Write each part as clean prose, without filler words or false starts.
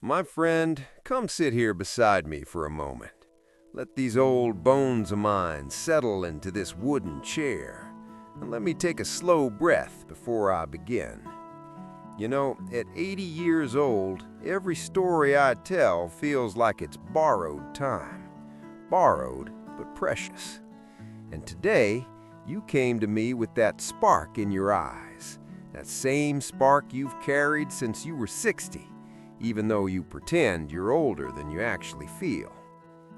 My friend, come sit here beside me for a moment. Let these old bones of mine settle into this wooden chair, and let me take a slow breath before I begin. You know, at 80 years old, every story I tell feels like it's borrowed time. Borrowed, but precious. And today, you came to me with that spark in your eyes, that same spark you've carried since you were 60, even though you pretend you're older than you actually feel.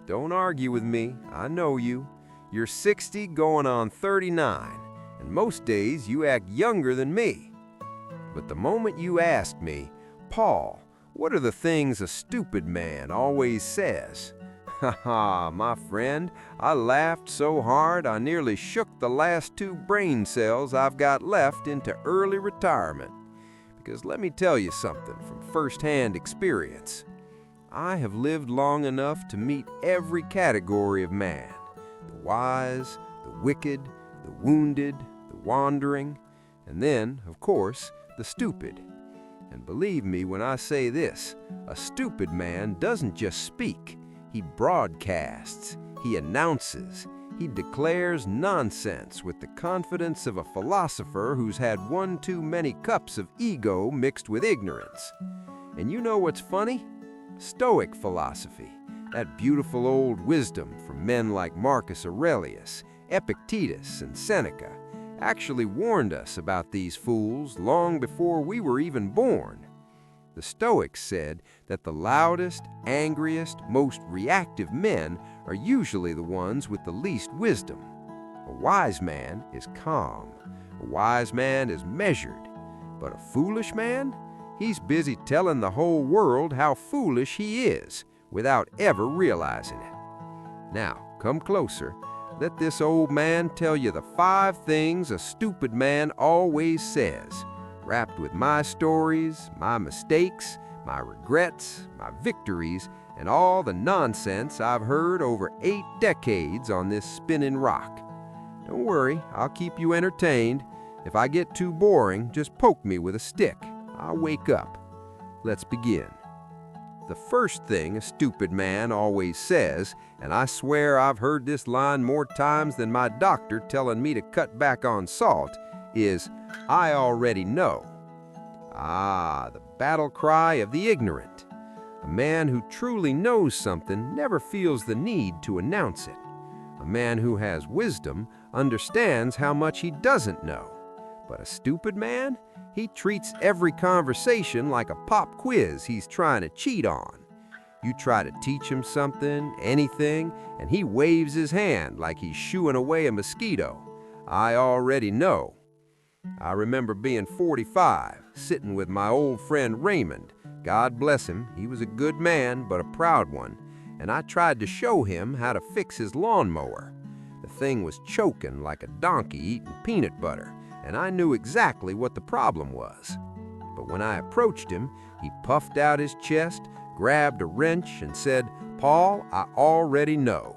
Don't argue with me, I know you. You're 60 going on 39, and most days you act younger than me. But the moment you asked me, Paul, what are the things a stupid man always says? Ha ha, my friend, I laughed so hard I nearly shook the last 2 brain cells I've got left into early retirement. Because let me tell you something from first-hand experience. I have lived long enough to meet every category of man. The wise, the wicked, the wounded, the wandering, and then, of course, the stupid. And believe me when I say this, a stupid man doesn't just speak. He broadcasts, he announces, he declares nonsense with the confidence of a philosopher who's had one too many cups of ego mixed with ignorance. And you know what's funny? Stoic philosophy, that beautiful old wisdom from men like Marcus Aurelius, Epictetus, and Seneca, actually warned us about these fools long before we were even born. The Stoics said that the loudest, angriest, most reactive men are usually the ones with the least wisdom. A wise man is calm. A wise man is measured. But a foolish man? He's busy telling the whole world how foolish he is without ever realizing it. Now, come closer. Let this old man tell you the 5 things a stupid man always says, wrapped with my stories, my mistakes, my regrets, my victories, and all the nonsense I've heard over 8 decades on this spinning rock. Don't worry, I'll keep you entertained. If I get too boring, just poke me with a stick. I'll wake up. Let's begin. The first thing a stupid man always says, and I swear I've heard this line more times than my doctor telling me to cut back on salt, is, I already know. Ah, the battle cry of the ignorant. A man who truly knows something never feels the need to announce it. A man who has wisdom understands how much he doesn't know. But a stupid man? He treats every conversation like a pop quiz he's trying to cheat on. You try to teach him something, anything, and he waves his hand like he's shooing away a mosquito. I already know. I remember being 45, sitting with my old friend Raymond. God bless him, he was a good man, but a proud one, and I tried to show him how to fix his lawnmower. The thing was choking like a donkey eating peanut butter, and I knew exactly what the problem was. But when I approached him, he puffed out his chest, grabbed a wrench, and said, Paul, I already know.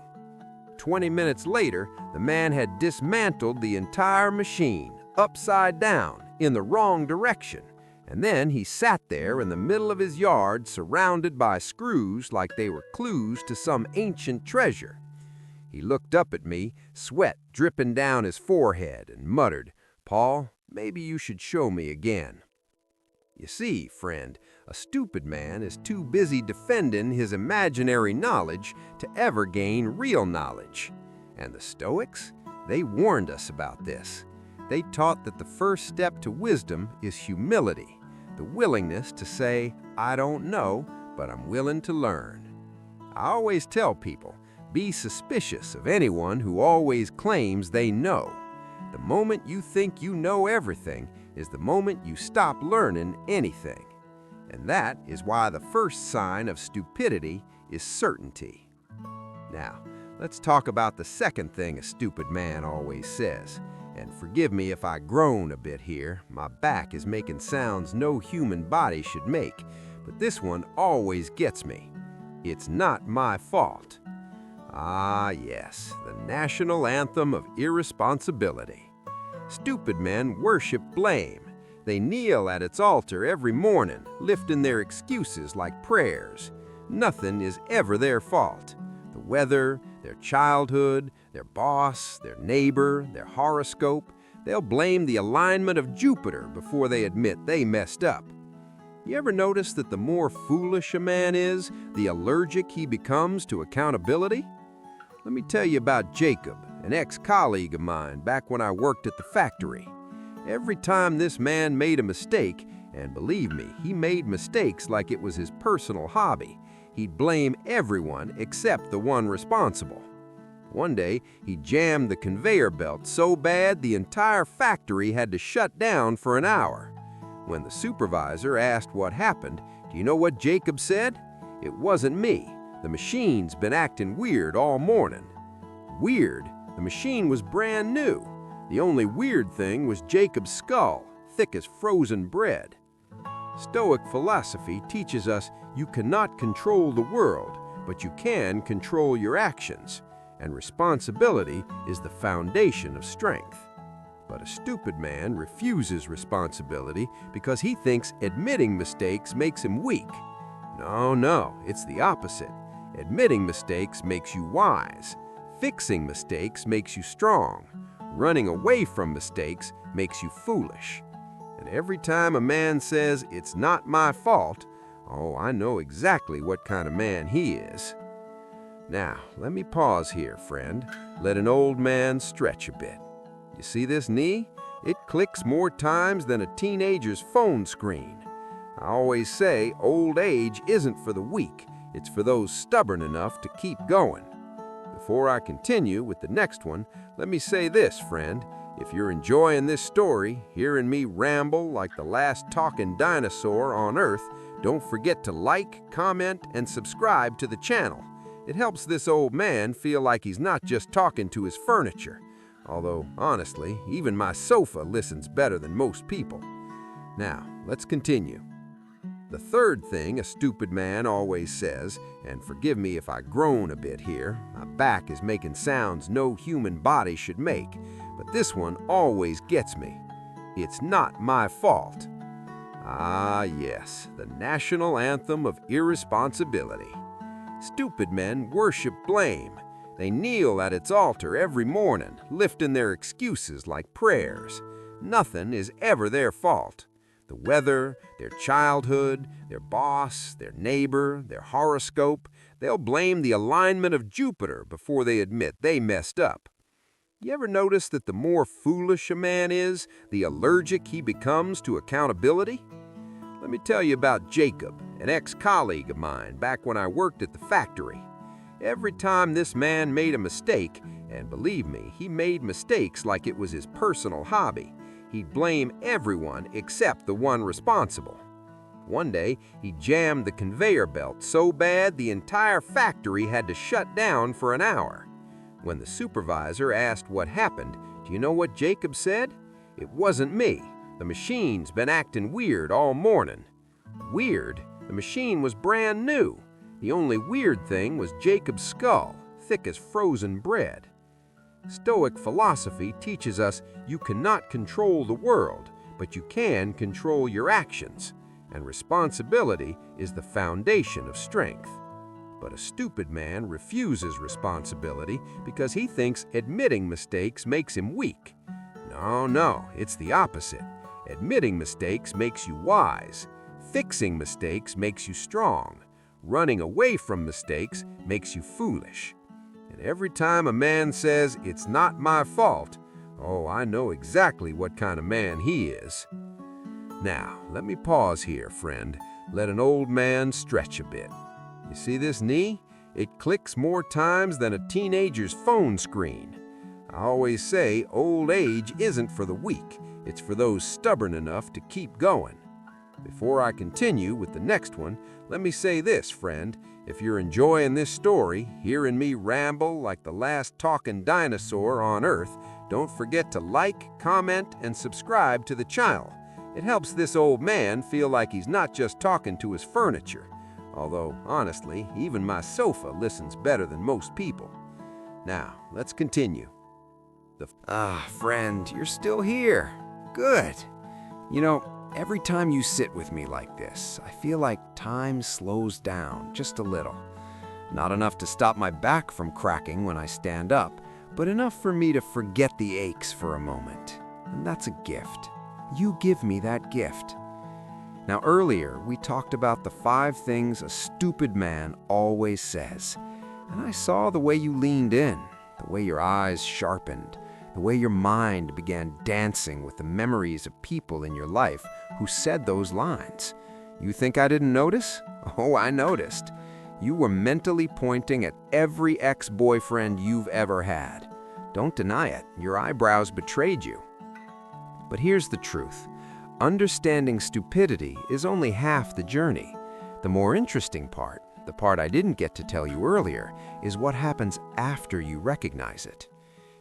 20 minutes later, the man had dismantled the entire machine, upside down, in the wrong direction, and then he sat there in the middle of his yard surrounded by screws like they were clues to some ancient treasure. He looked up at me, sweat dripping down his forehead, and muttered, Paul, maybe you should show me again. You see, friend, a stupid man is too busy defending his imaginary knowledge to ever gain real knowledge. And the Stoics? They warned us about this. They taught that the first step to wisdom is humility, the willingness to say, I don't know, but I'm willing to learn. I always tell people, be suspicious of anyone who always claims they know. The moment you think you know everything is the moment you stop learning anything. And that is why the first sign of stupidity is certainty. Now, let's talk about the second thing a stupid man always says. And forgive me if I groan a bit here. My back is making sounds no human body should make, but this one always gets me. It's not my fault. Ah, yes, the national anthem of irresponsibility. Stupid men worship blame. They kneel at its altar every morning, lifting their excuses like prayers. Nothing is ever their fault. The weather, their childhood, their boss, their neighbor, their horoscope, they'll blame the alignment of Jupiter before they admit they messed up. You ever notice that the more foolish a man is, the allergic he becomes to accountability? Let me tell you about Jacob, an ex-colleague of mine back when I worked at the factory. Every time this man made a mistake, and believe me, he made mistakes like it was his personal hobby, he'd blame everyone except the one responsible. One day, he jammed the conveyor belt so bad the entire factory had to shut down for an hour. When the supervisor asked what happened, do you know what Jacob said? It wasn't me. The machine's been acting weird all morning. Weird? The machine was brand new. The only weird thing was Jacob's skull, thick as frozen bread. Stoic philosophy teaches us you cannot control the world, but you can control your actions, and responsibility is the foundation of strength. But a stupid man refuses responsibility because he thinks admitting mistakes makes him weak. No, it's the opposite. Admitting mistakes makes you wise. Fixing mistakes makes you strong. Running away from mistakes makes you foolish. And every time a man says, "It's not my fault," oh, I know exactly what kind of man he is. Now, let me pause here, friend. Let an old man stretch a bit. You see this knee? It clicks more times than a teenager's phone screen. I always say old age isn't for the weak, it's for those stubborn enough to keep going. Before I continue with the next one, let me say this, friend. If you're enjoying this story, hearing me ramble like the last talking dinosaur on Earth, don't forget to like, comment, and subscribe to the channel. It helps this old man feel like he's not just talking to his furniture. Although, honestly, even my sofa listens better than most people. Now, let's continue. The third thing a stupid man always says, and forgive me if I groan a bit here, my back is making sounds no human body should make, but this one always gets me. It's not my fault. Ah, yes, the national anthem of irresponsibility. Stupid men worship blame. They kneel at its altar every morning, lifting their excuses like prayers. Nothing is ever their fault. The weather, their childhood, their boss, their neighbor, their horoscope, they'll blame the alignment of Jupiter before they admit they messed up. You ever notice that the more foolish a man is, the allergic he becomes to accountability? Let me tell you about Jacob, an ex-colleague of mine back when I worked at the factory. Every time this man made a mistake, and believe me, he made mistakes like it was his personal hobby, he'd blame everyone except the one responsible. One day, he jammed the conveyor belt so bad the entire factory had to shut down for an hour. When the supervisor asked what happened, do you know what Jacob said? It wasn't me. The machine's been acting weird all morning. Weird? The machine was brand new. The only weird thing was Jacob's skull, thick as frozen bread. Stoic philosophy teaches us you cannot control the world, but you can control your actions, and responsibility is the foundation of strength. But a stupid man refuses responsibility because he thinks admitting mistakes makes him weak. No, it's the opposite. Admitting mistakes makes you wise. Fixing mistakes makes you strong. Running away from mistakes makes you foolish. And every time a man says, "It's not my fault," oh, I know exactly what kind of man he is. Now, let me pause here, friend. Let an old man stretch a bit. You see this knee? It clicks more times than a teenager's phone screen. I always say old age isn't for the weak, it's for those stubborn enough to keep going. Before I continue with the next one, let me say this, friend. If you're enjoying this story, hearing me ramble like the last talking dinosaur on Earth, don't forget to like, comment, and subscribe to the channel. It helps this old man feel like he's not just talking to his furniture. Although, honestly, even my sofa listens better than most people. Now, let's continue. Friend, you're still here. Good. You know, Every time you sit with me like this, I feel like time slows down just a little. Not enough to stop my back from cracking when I stand up, but enough for me to forget the aches for a moment. And that's a gift. You give me that gift. Now earlier, we talked about the 5 things a stupid man always says. And I saw the way you leaned in, the way your eyes sharpened, the way your mind began dancing with the memories of people in your life who said those lines. You think I didn't notice? Oh, I noticed. You were mentally pointing at every ex-boyfriend you've ever had. Don't deny it, your eyebrows betrayed you. But here's the truth. Understanding stupidity is only half the journey. The more interesting part, the part I didn't get to tell you earlier, is what happens after you recognize it.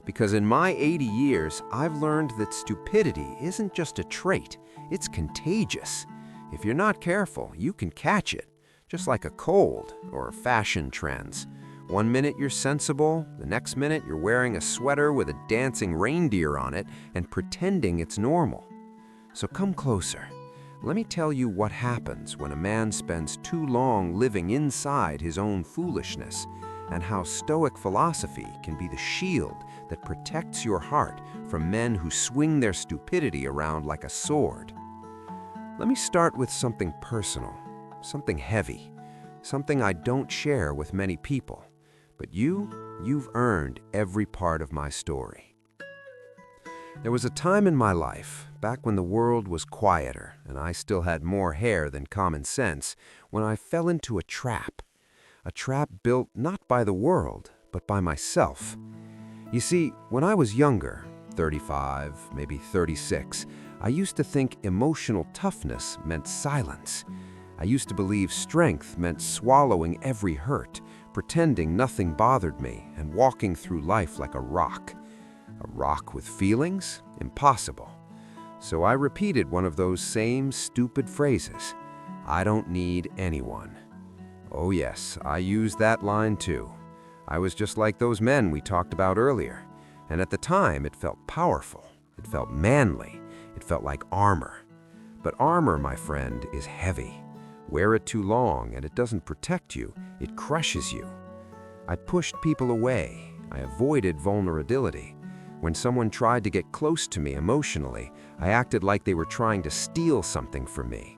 Because in my 80 years, I've learned that stupidity isn't just a trait, it's contagious. If you're not careful, you can catch it, just like a cold or fashion trends. One minute you're sensible, the next minute you're wearing a sweater with a dancing reindeer on it and pretending it's normal. So come closer. Let me tell you what happens when a man spends too long living inside his own foolishness, and how Stoic philosophy can be the shield that protects your heart from men who swing their stupidity around like a sword. Let me start with something personal, something heavy, something I don't share with many people. But you've earned every part of my story. There was a time in my life, back when the world was quieter and I still had more hair than common sense, when I fell into a trap built not by the world, but by myself. You see, when I was younger, 35, maybe 36, I used to think emotional toughness meant silence. I used to believe strength meant swallowing every hurt, pretending nothing bothered me, and walking through life like a rock. A rock with feelings? Impossible. So I repeated one of those same stupid phrases. I don't need anyone. Oh yes, I used that line too. I was just like those men we talked about earlier. And at the time, it felt powerful. It felt manly. It felt like armor. But armor, my friend, is heavy. Wear it too long and it doesn't protect you, it crushes you. I pushed people away. I avoided vulnerability. When someone tried to get close to me emotionally, I acted like they were trying to steal something from me.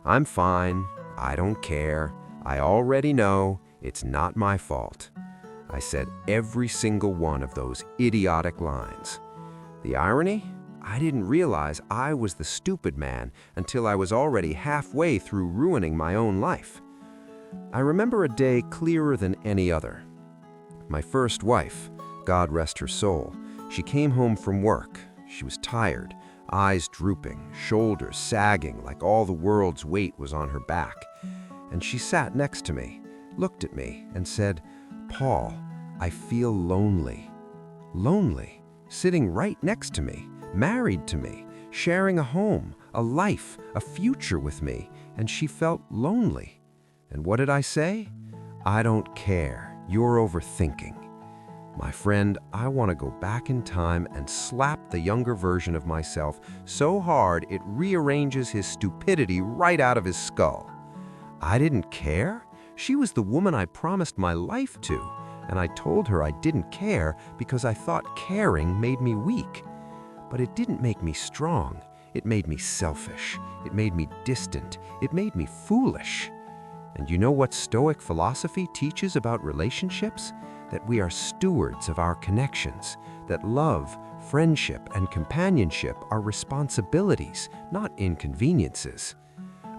I'm fine. I don't care. I already know. It's not my fault. I said every single one of those idiotic lines. The irony? I didn't realize I was the stupid man until I was already halfway through ruining my own life. I remember a day clearer than any other. My first wife, God rest her soul, she came home from work. She was tired, eyes drooping, shoulders sagging like all the world's weight was on her back. And she sat next to me, looked at me, and said, "Paul, I feel lonely." Lonely, sitting right next to me, married to me, sharing a home, a life, a future with me, and she felt lonely. And what did I say? I don't care. You're overthinking. My friend, I want to go back in time and slap the younger version of myself so hard it rearranges his stupidity right out of his skull. I didn't care? She was the woman I promised my life to, and I told her I didn't care because I thought caring made me weak. But it didn't make me strong. It made me selfish. It made me distant. It made me foolish. And you know what Stoic philosophy teaches about relationships? That we are stewards of our connections, that love, friendship, and companionship are responsibilities, not inconveniences.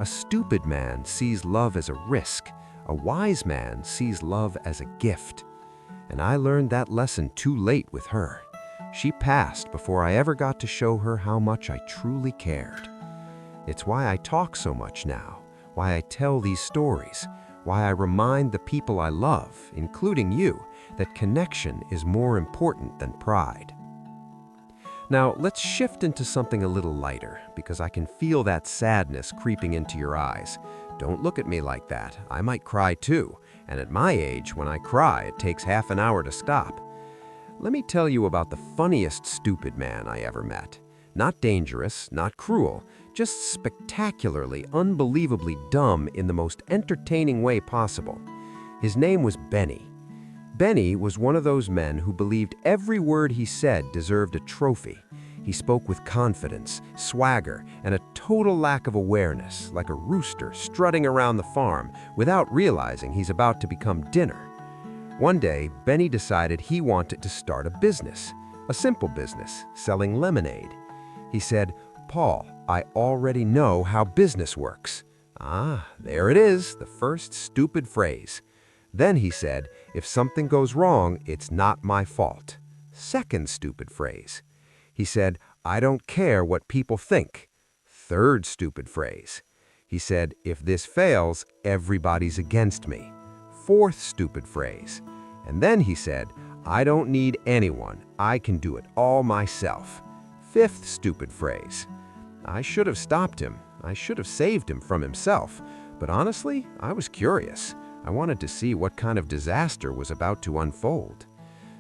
A stupid man sees love as a risk. A wise man sees love as a gift. And I learned that lesson too late with her. She passed before I ever got to show her how much I truly cared. It's why I talk so much now, why I tell these stories, why I remind the people I love, including you, that connection is more important than pride. Now, let's shift into something a little lighter, because I can feel that sadness creeping into your eyes. Don't look at me like that. I might cry too, and at my age, when I cry, it takes half an hour to stop. Let me tell you about the funniest stupid man I ever met. Not dangerous, not cruel, just spectacularly, unbelievably dumb in the most entertaining way possible. His name was Benny. Benny was one of those men who believed every word he said deserved a trophy. He spoke with confidence, swagger, and a total lack of awareness, like a rooster strutting around the farm without realizing he's about to become dinner. One day, Benny decided he wanted to start a business, a simple business, selling lemonade. He said, "Paul, I already know how business works." Ah, there it is, the first stupid phrase. Then he said, "If something goes wrong, it's not my fault." Second stupid phrase. He said, "I don't care what people think." Third stupid phrase. He said, "If this fails, everybody's against me." Fourth stupid phrase. And then he said, "I don't need anyone. I can do it all myself." Fifth stupid phrase. I should have stopped him. I should have saved him from himself. But honestly, I was curious. I wanted to see what kind of disaster was about to unfold.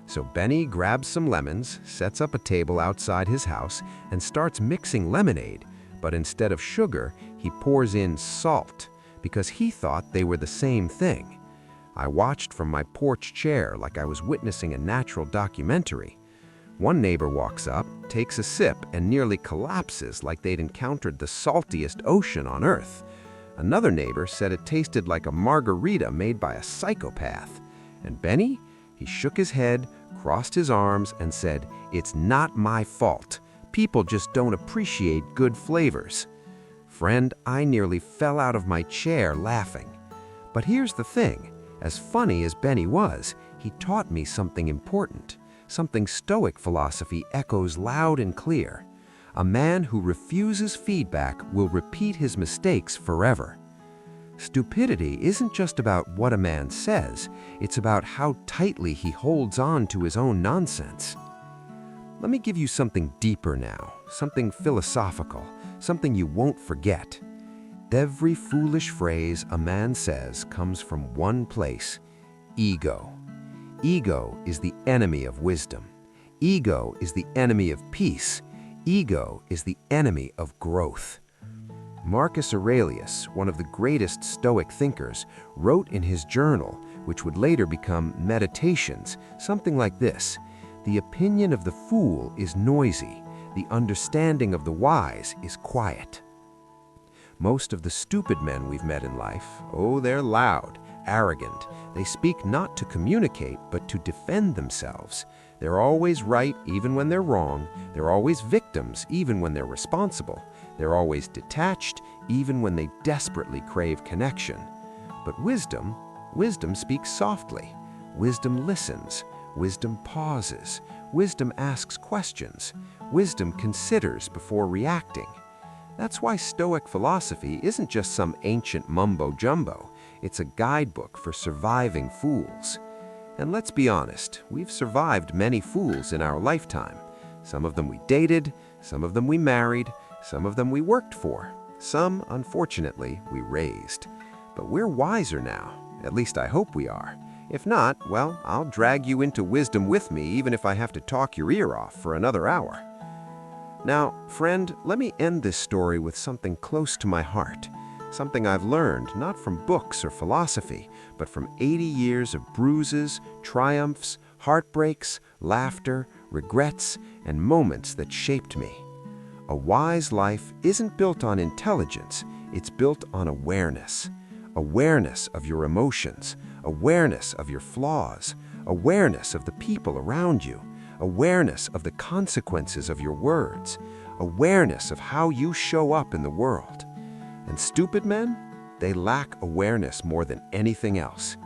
So Benny grabs some lemons, sets up a table outside his house, and starts mixing lemonade. But instead of sugar, he pours in salt, because he thought they were the same thing. I watched from my porch chair like I was witnessing a natural documentary. One neighbor walks up, takes a sip, and nearly collapses like they'd encountered the saltiest ocean on Earth. Another neighbor said it tasted like a margarita made by a psychopath. And Benny? He shook his head, crossed his arms, and said, "It's not my fault. People just don't appreciate good flavors." Friend, I nearly fell out of my chair laughing. But here's the thing. As funny as Benny was, he taught me something important, something Stoic philosophy echoes loud and clear. A man who refuses feedback will repeat his mistakes forever. Stupidity isn't just about what a man says, it's about how tightly he holds on to his own nonsense. Let me give you something deeper now, something philosophical, something you won't forget. Every foolish phrase a man says comes from one place: ego. Ego is the enemy of wisdom. Ego is the enemy of peace. Ego is the enemy of growth. Marcus Aurelius, one of the greatest Stoic thinkers, wrote in his journal, which would later become Meditations, something like this: "The opinion of the fool is noisy. The understanding of the wise is quiet." Most of the stupid men we've met in life, oh, they're loud, arrogant. They speak not to communicate, but to defend themselves. They're always right, even when they're wrong. They're always victims, even when they're responsible. They're always detached, even when they desperately crave connection. But wisdom speaks softly. Wisdom listens. Wisdom pauses. Wisdom asks questions. Wisdom considers before reacting. That's why Stoic philosophy isn't just some ancient mumbo-jumbo. It's a guidebook for surviving fools. And let's be honest, we've survived many fools in our lifetime. Some of them we dated, some of them we married, some of them we worked for. Some, unfortunately, we raised. But we're wiser now. At least I hope we are. If not, well, I'll drag you into wisdom with me even if I have to talk your ear off for another hour. Now, friend, let me end this story with something close to my heart. Something I've learned not from books or philosophy, but from 80 years of bruises, triumphs, heartbreaks, laughter, regrets, and moments that shaped me. A wise life isn't built on intelligence, it's built on awareness. Awareness of your emotions, awareness of your flaws, awareness of the people around you, awareness of the consequences of your words, awareness of how you show up in the world. And stupid men, they lack awareness more than anything else.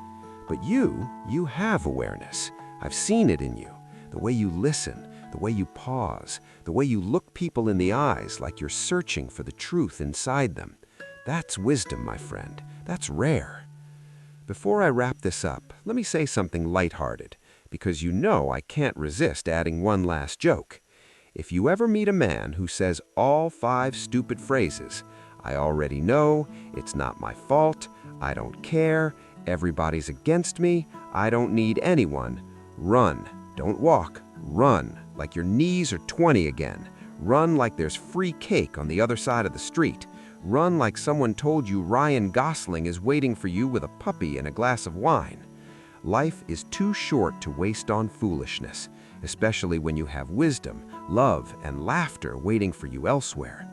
But you have awareness. I've seen it in you. The way you listen, the way you pause, the way you look people in the eyes like you're searching for the truth inside them. That's wisdom, my friend. That's rare. Before I wrap this up, let me say something lighthearted, because you know I can't resist adding one last joke. If you ever meet a man who says all 5 stupid phrases, "I already know," "It's not my fault," "I don't care," "Everybody's against me," "I don't need anyone," run. Don't walk. Run, like your knees are 20 again. Run like there's free cake on the other side of the street. Run like someone told you Ryan Gosling is waiting for you with a puppy and a glass of wine. Life is too short to waste on foolishness, especially when you have wisdom, love, and laughter waiting for you elsewhere.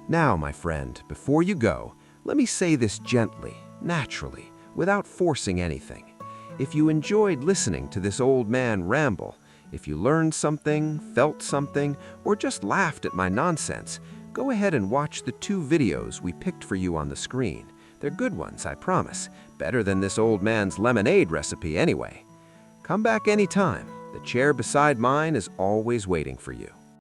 Now, my friend, before you go, let me say this gently, naturally, without forcing anything. If you enjoyed listening to this old man ramble, if you learned something, felt something, or just laughed at my nonsense, go ahead and watch the 2 videos we picked for you on the screen. They're good ones, I promise. Better than this old man's lemonade recipe anyway. Come back anytime. The chair beside mine is always waiting for you.